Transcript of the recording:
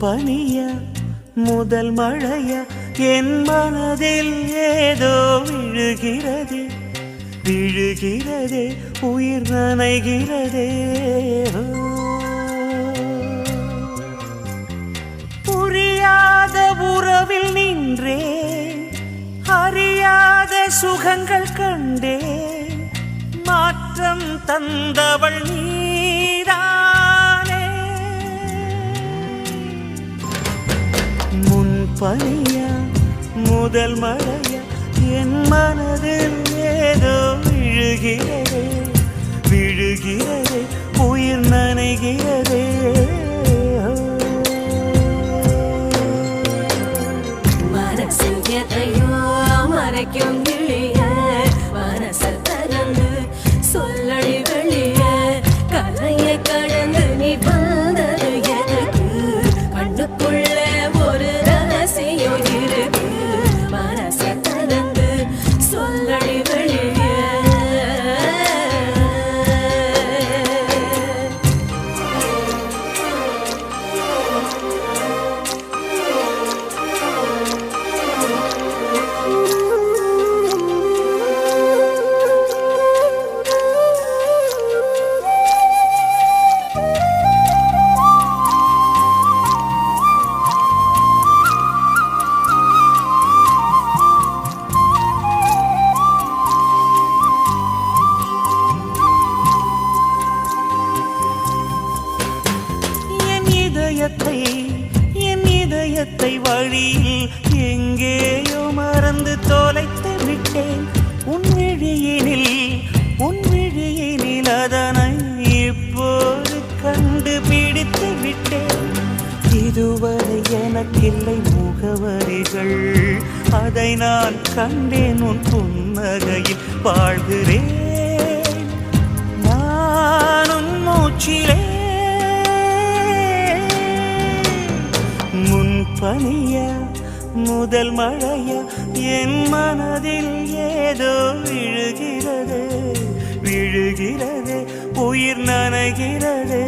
பனியா முதல் மழையா என் மனதில் ஏதோ விழுகிறதே விழுகிறதே உயிர் நனைகிறதே புரியாத உறவில் நின்றேன் அறியாத சுகங்கள் கண்டேன் மாற்றம் தந்தவள் நீதானே முன்பனியா முதல் மழையா என் மனதில் ஏதோ விழுகிறதே விழுகிறதே உயிர் நனைகிறதே மனசில் எதையோ மறைக்கும் கிளிய மனசல் திறந்து சொல்லடி வெளிய கலையை கடந்து நீ வந்தது எனக்கு கண்ணுக்குள்ள ஒரு ரகசியம் இருக்கு மனசை திறந்து சொல்லடி வெளிய என் இதயத்தை வழியில் எங்கேயோ மறந்து தொலைத்து விட்டேன் உன் விழியினில் அதனை இப்போது கண்டுபிடித்து விட்டேன் இதுவரை எனக்கில்லை முகவரிகள் அதை நான் கண்டேன் உன் புன்னகையில் வாழ்கிறேன் நானும் மூச்சிலே பனியா முதல் மழையா என் மனதில் ஏதோ விழுகிறது விழுகிறது உயிர் நனைகிறது